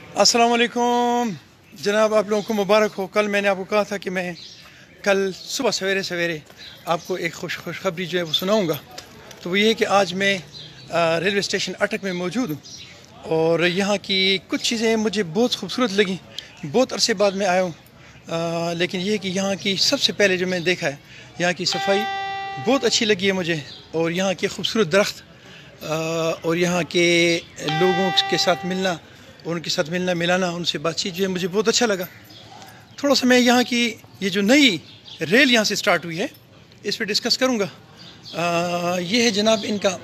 अस्सलाम वालेकुम जनाब, आप लोगों को मुबारक हो। कल मैंने आपको कहा था कि मैं कल सुबह सवेरे सवेरे आपको एक खुशखबरी जो है वो सुनाऊंगा। तो वो ये है कि आज मैं रेलवे स्टेशन अटक में मौजूद हूँ और यहाँ की कुछ चीज़ें मुझे बहुत खूबसूरत लगी। बहुत अरसे बाद मैं आया हूँ, लेकिन ये है कि यहाँ की सबसे पहले जो मैंने देखा है, यहाँ की सफाई बहुत अच्छी लगी है मुझे, और यहाँ के खूबसूरत दरख्त और यहाँ के लोगों के साथ मिलना और उनके साथ मिलना मिलाना, उनसे बातचीत जो है मुझे बहुत अच्छा लगा। थोड़ा सा मैं यहाँ की ये जो नई रेल यहाँ से स्टार्ट हुई है इस पर डिस्कस करूँगा। ये है जनाब इनका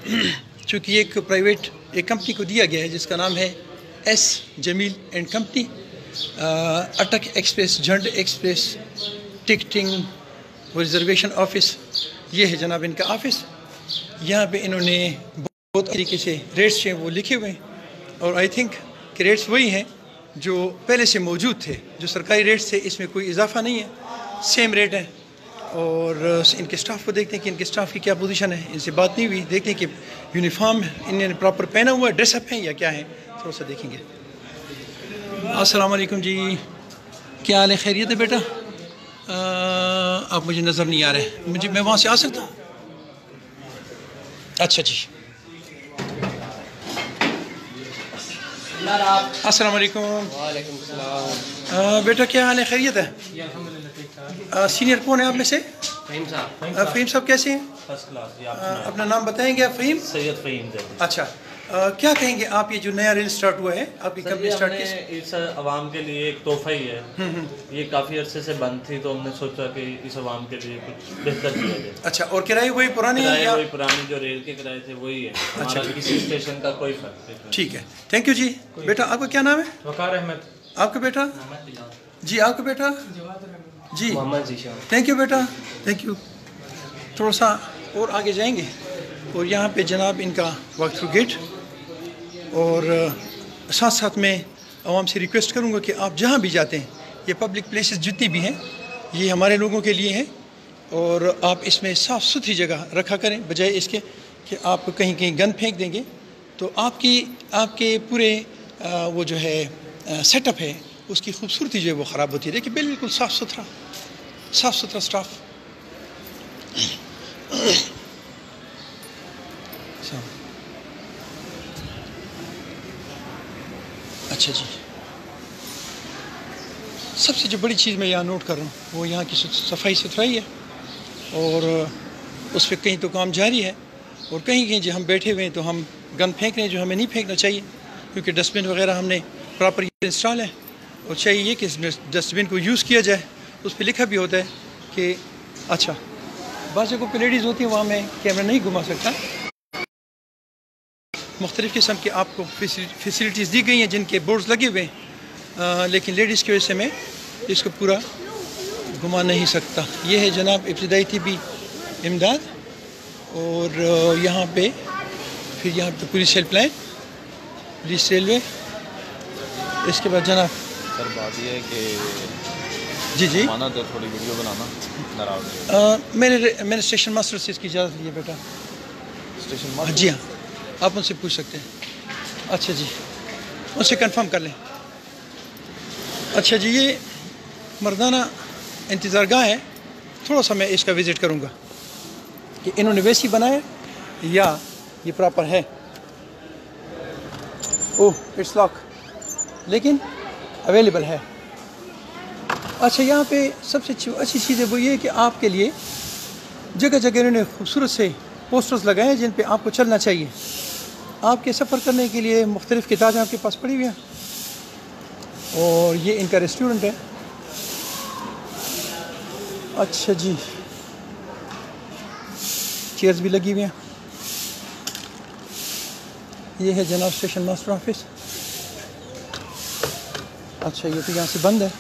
चूँकि एक प्राइवेट एक कंपनी को दिया गया है जिसका नाम है S Jamil and company. Attock express, Jhand express ticketing reservation office, ये है जनाब इनका ऑफिस। यहाँ पे इन्होंने बहुत तरीके से रेट्स हैं वो लिखे हुए हैं, और आई थिंक कि रेट्स वही हैं जो पहले से मौजूद थे, जो सरकारी रेट्स थे, इसमें कोई इजाफा नहीं है, सेम रेट है। और इनके स्टाफ को देखते हैं कि इनके स्टाफ की क्या पोजीशन है। इनसे बात नहीं हुई, देखते हैं कि यूनिफॉर्म इन्होंने प्रॉपर पहना हुआ है, ड्रेसअप है या क्या है, थोड़ा सा देखेंगे। अस्सलाम वालेकुम जी, क्या हाल है, खैरियत है बेटा? आप मुझे नज़र नहीं आ रहे, मुझे मैं वहाँ से आ सकता हूँ? अच्छा जी। अस्सलाम वालेकुम। वालेकुम सलाम। बेटा क्या हाल है, खैरियत है? सीनियर कौन है आप में से? फ़हीम साहब। फ़हीम साहब कैसे हैं? First class. अपना नाम बताएंगे आप? फ़हीम सैयद फ़हीम। अच्छा, क्या कहेंगे आप, ये जो नया रेल स्टार्ट हुआ है, आपकी कंपनी स्टार्ट की? इस आवाम के लिए एक तोहफा ही है। ये काफ़ी अरसे से बंद थी, तो हमने सोचा कि इस आवाम के लिए कुछ बेहतर किया जाए। अच्छा, और किराए वही पुराने हैं या? वही पुरानी जो रेल के किराए थे वही है। अच्छा, किसी स्टेशन का कोई फर्क नहीं। ठीक है, थैंक यू जी। बेटा आपका क्या नाम है? वकार अहमद। आपका बेटा? जी आपका बेटा? जी मोहम्मद जीशान। थैंक यू बेटा, थैंक यू। थोड़ा सा और आगे जाएंगे और यहाँ पे जनाब इनका वॉक थ्रू गेट, और साथ साथ मैं आवाम से रिक्वेस्ट करूँगा कि आप जहाँ भी जाते हैं, ये पब्लिक प्लेसेस जितनी भी हैं ये हमारे लोगों के लिए हैं, और आप इसमें साफ़ सुथरी जगह रखा करें, बजाय इसके कि आप कहीं कहीं गंद फेंक देंगे तो आपके पूरे वो जो है सेटअप है उसकी खूबसूरती जो है वो ख़राब होती है। देखिए बिल्कुल साफ़ सुथरा स्टाफ। अच्छा जी, सबसे जो बड़ी चीज़ मैं यहाँ नोट कर रहा हूँ वो यहाँ की सफाई सुथराई है, और उस पर कहीं तो काम जारी है, और कहीं कहीं जो हम बैठे हुए हैं तो हम गंद फेंक रहे हैं जो हमें नहीं फेंकना चाहिए, क्योंकि डस्टबिन वगैरह हमने प्रॉपर इंस्टॉल है, और चाहिए कि डस्टबिन को यूज़ किया जाए। उस पर लिखा भी होता है कि अच्छा, बाज़ जगहों पर लेडीज़ होती हैं, वहाँ मैं कैमरा नहीं घुमा सकता। मुख्तलिफ़ किस्म के आपको फैसिलिटीज़ दी गई हैं जिनके बोर्ड्स लगे हुए हैं, लेकिन लेडीज़ की वजह से मैं इसको पूरा घुमा नहीं सकता। ये है जनाब इब्तिदाई तिब्बी इमदाद, और यहाँ पे फिर यहाँ पे पुलिस हेल्पलाइन, पुलिस रेलवे। इसके बाद जनाब सर बात ये है कि जी माना तो थोड़ी वीडियो बनाना नाराज़ मैंने स्टेशन मास्टर से इसकी इजाज़त ली है बेटा। Station master? जी हाँ, आप उनसे पूछ सकते हैं। अच्छा जी, उनसे कंफर्म कर लें। अच्छा जी, ये मर्दाना इंतज़ार गाह है, थोड़ा सा मैं इसका विज़िट करूँगा कि इन्होंने वैसी बनाया या ये प्रॉपर है। ओह इट्स लॉक, लेकिन अवेलेबल है। अच्छा, यहाँ पे सबसे अच्छी चीज़ है वो ये है कि आपके लिए जगह जगह इन्होंने खूबसूरत से पोस्टर्स लगाए हैं जिन पे आपको चलना चाहिए। आपके सफ़र करने के लिए मुख्तलिफ़ किताबें आपके पास पड़ी हुई हैं, और ये इनका रेस्टोरेंट है। अच्छा जी, चेयर्स भी लगी हुई हैं। ये है जनाब स्टेशन मास्टर ऑफिस। अच्छा, ये तो यहाँ से बंद है।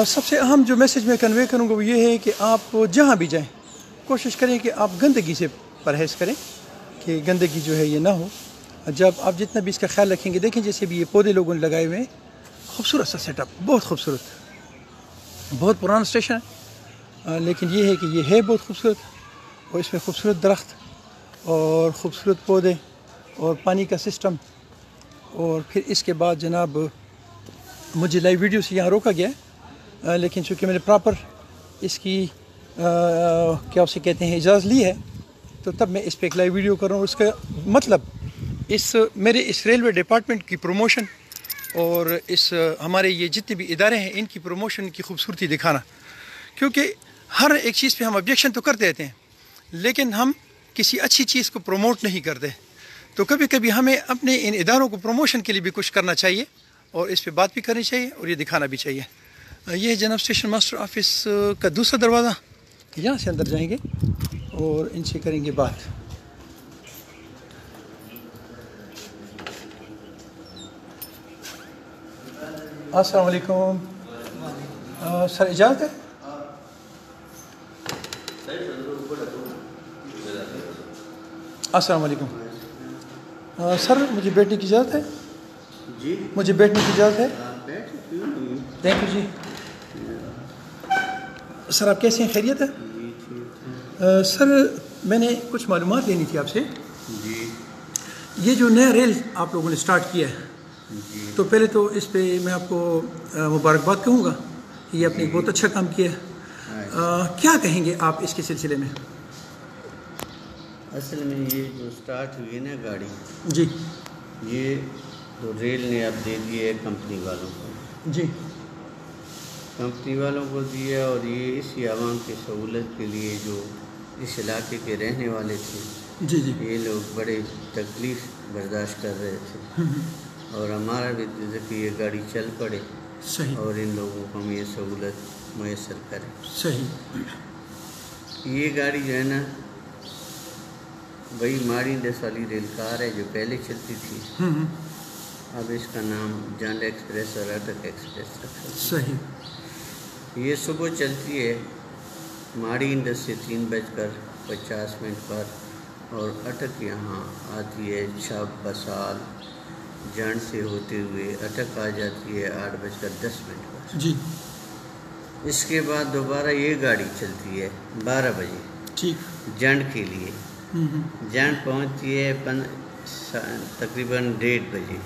सबसे अहम जो मैसेज मैं कन्वे करूँगा वो ये है कि आप जहाँ भी जाएं कोशिश करें कि आप गंदगी से परहेज़ करें, कि गंदगी जो है ये ना हो। जब आप जितना भी इसका ख्याल रखेंगे, देखें जैसे भी ये पौधे लोगों ने लगाए हुए हैं, खूबसूरत सा सेटअप, बहुत खूबसूरत, बहुत पुराना स्टेशन है, लेकिन ये है कि ये है बहुत खूबसूरत, और इसमें खूबसूरत दरख्त और ख़ूबसूरत पौधे اور پانی کا سسٹم. اور پھر اس کے بعد جناب مجھے لائیو ویڈیو سے یہاں روکا گیا ہے، لیکن چونکہ میں نے پراپر اس کی کیا اسے کہتے ہیں اجازت لی ہے، تو تب میں اس پہ ایک لائیو ویڈیو کر رہا ہوں. اس کا مطلب میرے اس ریلوے ڈپارٹمنٹ کی پروموشن اور اس ہمارے یہ جتنے بھی ادارے ہیں ان کی پروموشن کی خوبصورتی دکھانا. کیونکہ ہر ایک چیز پہ ہم آبجیکشن تو کرتے رہتے ہیں، لیکن ہم کسی اچھی چیز کو پروموٹ نہیں کرتے. تو کبھی کبھی ہمیں اپنے ان اداروں کو پروموشن کے لیے بھی کچھ کرنا چاہیے، اور اس پہ بات بھی کرنی چاہیے اور یہ دکھانا بھی چاہیے. یہ ہے جناب اسٹیشن ماسٹر آفس کا دوسرا دروازہ. یہاں سے اندر جائیں گے اور ان سے کریں گے بات. السلام علیکم سر، اجازت ہے؟ السلام علیکم سر، مجھے بیٹھنے کی اجازت ہے؟ جی مجھے بیٹھنے کی اجازت ہے؟ تھینک یو جی. سر آپ کیسے ہیں؟ خیریت ہے؟ سر میں نے کچھ معلومات لینی تھی آپ سے. جی یہ جو نیا ریل آپ لوگوں نے سٹارٹ کیا ہے، جی تو پہلے تو اس پہ میں آپ کو مبارکباد کہوں گا. یہ آپ نے بہت اچھا کام کیا ہے. کیا کہیں گے آپ اس کے سلسلے میں؟ اصل میں یہ جو سٹارٹ ہوئی ہے نا گاڑی، جی یہ تو ریل نے اب دے دی ہے کمپنی والوں کو. جی کمپنی والوں کو دیا، اور یہ اسی عوام کی سہولت کے لیے جو اس علاقے کے رہنے والے تھے، جی جی یہ لوگ بڑے تکلیف برداشت کر رہے تھے، اور ہمارا بھی دل ہے کہ یہ گاڑی چل پڑے صحیح اور ان لوگوں کو ہم یہ سہولت میسر کریں. صحیح. یہ گاڑی جو ہے نا، وہی ماڑی انڈس والی ریل کار ہے جو پہلے چلتی تھی. اب اس کا نام جنرل ایکسپریس اور اٹک ایکسپریس رکھا. صحیح. یہ صبح چلتی ہے ماڑی انڈس سے 3:50 پر، اور اٹک یہاں آتی ہے شب بسال جنڈ سے ہوتے ہوئے اٹک آ جاتی ہے 8:10 پر. جی اس کے بعد دوبارہ یہ گاڑی چلتی ہے 12 بجے ٹھیک. جنڈ کے لیے. جنڈ پہنچتی ہے تقریباً 1:30 بجے،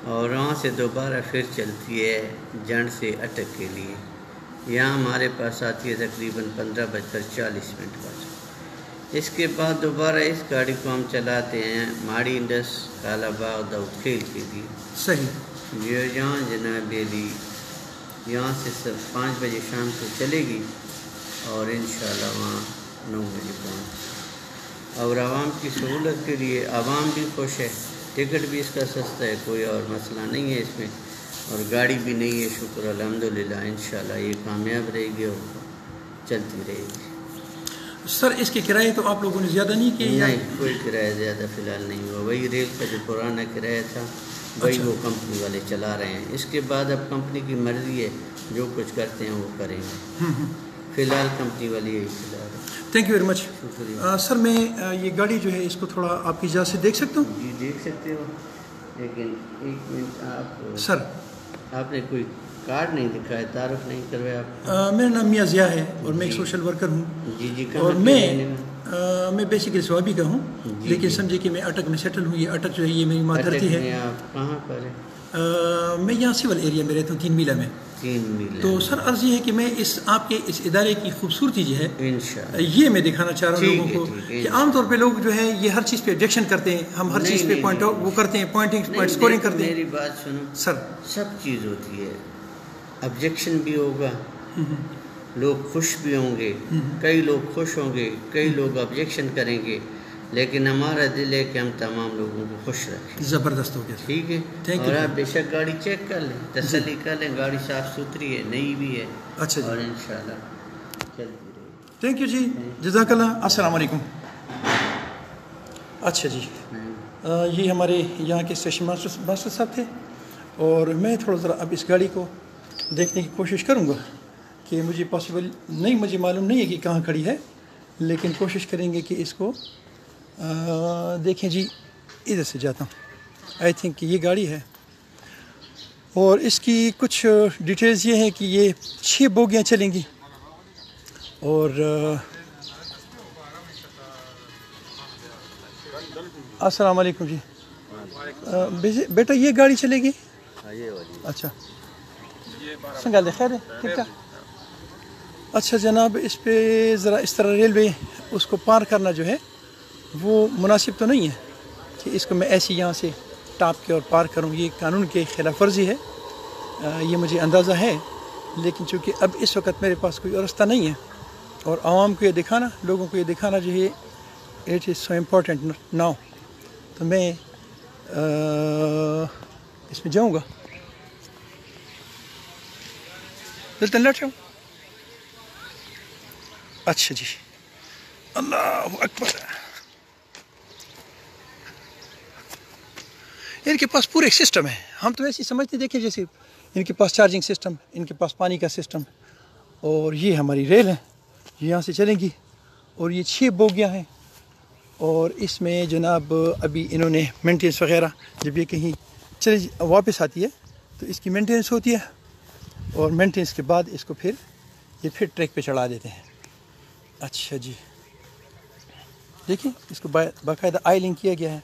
اور وہاں سے دوبارہ پھر چلتی ہے جنڈ سے اٹک کے لیے. یہاں ہمارے پاس آتی ہے تقریباً 15:40 پر. اس کے بعد دوبارہ اس گاڑی کو ہم چلاتے ہیں ماڑی انڈس کالا باغ داؤد کھیل کے لیے. صحیح. یہ یہاں جناب دہلی یہاں سے 5 بجے شام کو چلے گی، اور انشاءاللہ وہاں 9 بجے پہنچ. اور عوام کی سہولت کے لیے عوام بھی خوش ہے، ٹکٹ بھی اس کا سستا ہے، کوئی اور مسئلہ نہیں ہے اس میں، اور گاڑی بھی نہیں ہے. شکر الحمدللہ. انشاءاللہ یہ کامیاب رہے گی اور چلتی رہے گی. سر اس کے کرائے تو آپ لوگوں نے زیادہ نہیں کیے؟ نہیں، کوئی کرایہ زیادہ فی الحال نہیں ہوا. وہی ریل کا جو پرانا کرایہ تھا وہی وہ کمپنی والے چلا رہے ہیں. اس کے بعد اب کمپنی کی مرضی ہے، جو کچھ کرتے ہیں وہ کریں گے. فی الحال کمپنی والے یہی چلا رہے ہیں. Thank you very much. شکریہ. سر میں یہ گاڑی جو ہے اس کو تھوڑا آپ کی اجازت سے دیکھ سکتا ہوں؟ جی دیکھ سکتے ہو، لیکن ایک منٹ. سر آپ نے کوئی کارڈ نہیں دکھایا، تعارف نہیں کروایا آپ. میرا نام میاں ضیاء ہے اور میں ایک سوشل ورکر ہوں. جی اور میں بیسیکلی سوابی کا ہوں، لیکن سمجھے کہ میں اٹک میں سیٹل ہوں. یہ اٹک جو ہے یہ میری ماں دھرتی ہے. آپ کہاں پر ہیں؟ میں یہاں سول ایریا میں رہتا ہوں، 3 میلہ میں. 3 میل. تو سر عرض یہ ہے کہ میں آپ کے اس ادارے کی خوبصورتی جو ہے انشاءاللہ یہ میں دکھانا چاہ رہا ہوں لوگوں کو، کہ عام طور پہ لوگ جو ہے یہ ہر چیز پہ آبجیکشن کرتے ہیں. ہم ہر چیز پہ پوائنٹ آؤٹ وہ کرتے ہیں، پوائنٹنگ اسکورنگ کرتے ہیں. میری بات سنو سر. سب چیز ہوتی ہے، آبجیکشن بھی ہوگا، لوگ خوش بھی ہوں گے. کئی لوگ خوش ہوں گے، کئی لوگ آبجیکشن کریں گے، لیکن ہمارا دل ہے کہ ہم تمام لوگوں کو خوش رکھیں. زبردست ہو گیا. ٹھیک ہے. اور آپ بے شک گاڑی چیک کر لیں، تسلی کر لیں. گاڑی صاف ستھری ہے، نئی بھی ہے. اچھا جی. اور انشاءاللہ چلتی رہے گی. تھینک یو جی، جزاک اللہ. السلام علیکم. اچھا جی، یہ ہمارے یہاں کے اسٹیشن ماسٹر صاحب تھے، اور میں تھوڑا ذرا اب اس گاڑی کو دیکھنے کی کوشش کروں گا کہ مجھے پاسبل نہیں، مجھے معلوم نہیں ہے کہ کہاں کھڑی ہے، لیکن کوشش کریں گے کہ اس کو دیکھیں. جی ادھر سے جاتا ہوں. آئی تھنک یہ گاڑی ہے، اور اس کی کچھ ڈیٹیلز یہ ہیں کہ یہ 6 بوگیاں چلیں گی، اور अस्सलाम वालेकुम जी। बेटा ये गाड़ी चलेगी? ये वाली अच्छा संगाल खैर है ठीक ठाक। अच्छा जनाब, इस पे ज़रा इस तरह रेलवे उसको पार करना जो है वो मुनासिब तो नहीं है कि इसको मैं ऐसे यहाँ से टाप के और पार करूँ, ये कानून की खिलाफ वर्जी है, ये मुझे अंदाज़ा है। लेकिन चूँकि अब इस वक्त मेरे पास कोई रास्ता नहीं है और आवाम को ये दिखाना, लोगों को ये दिखाना जो है it is so important now, तो मैं इसमें जाऊँगा। चलते लट। अच्छा जी, अल्लाह अकबर। इनके पास पूरे एक सिस्टम है, हम तो ऐसे समझते देखें जैसे इनके पास चार्जिंग सिस्टम, इनके पास पानी का सिस्टम। और ये हमारी रेल है, यहाँ से चलेंगी और ये 6 बोगियाँ हैं। और इसमें जनाब अभी इन्होंने मेंटेनेंस वगैरह, जब ये कहीं चले वापस आती है तो इसकी मेंटेनेंस होती है और मेंटेनेंस के बाद इसको फिर ट्रैक पे चढ़ा देते हैं। अच्छा जी, देखिए इसको बाकायदा आयलिंग किया गया है,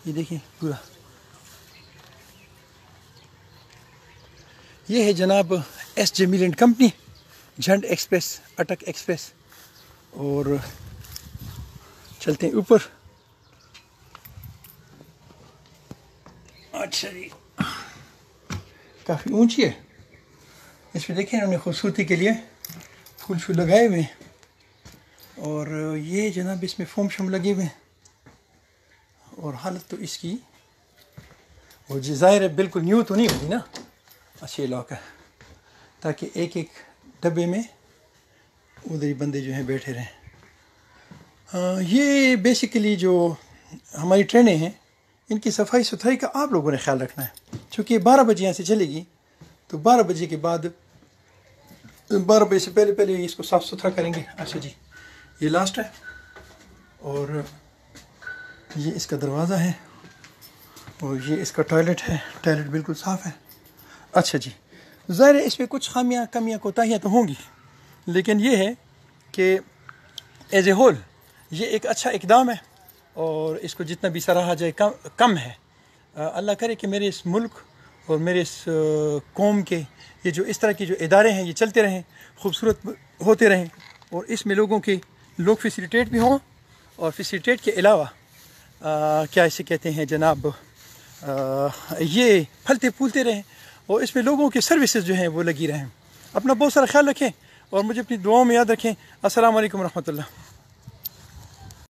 ये देखिए पूरा। ये है जनाब S Jamil and company, Jhand express, Attock express. और चलते हैं ऊपर। अच्छा जी, काफ़ी ऊंची है। इसमें देखिए इन्होंने खूबसूरती के लिए फूल शूल लगाए हुए हैं। और ये जनाब इसमें फोम शम लगे हुए हैं। और हालत तो इसकी वो ज़ाहिर है बिल्कुल न्यू तो नहीं होगी ना, अच्छी लॉक है, ताकि एक एक डब्बे में उधर ही बंदे जो हैं बैठे रहें। ये बेसिकली जो हमारी ट्रेनें हैं इनकी सफाई सुथराई का आप लोगों ने ख्याल रखना है, क्योंकि 12 बजे यहाँ से चलेगी तो 12 बजे के बाद 12 बजे से पहले इसको साफ़ सुथरा करेंगे। अच्छा जी, ये लास्ट है और ये इसका दरवाज़ा है और ये इसका टॉयलेट है, टॉयलेट बिल्कुल साफ़ है। अच्छा जी, ज़ाहिर है इसमें कुछ खामियां कमियां कोताहियाँ तो होंगी, लेकिन ये है कि एज ए होल ये एक अच्छा इकदाम है और इसको जितना भी सराहा जाए कम है। अल्लाह करे कि मेरे इस मुल्क और मेरे इस कौम के ये जो इस तरह के जो इदारे हैं ये चलते रहें, खूबसूरत होते रहें और इसमें लोगों के लोग फैसिलिटेट भी हों। और फैसिलिटेट के अलावा क्या इसे कहते हैं जनाब, ये फलते फूलते रहें और इसमें लोगों की सर्विसेज जो हैं वो लगी रहें। अपना बहुत सारा ख्याल रखें और मुझे अपनी दुआओं में याद रखें। अस्सलाम वालेकुम रहमतुल्लाह।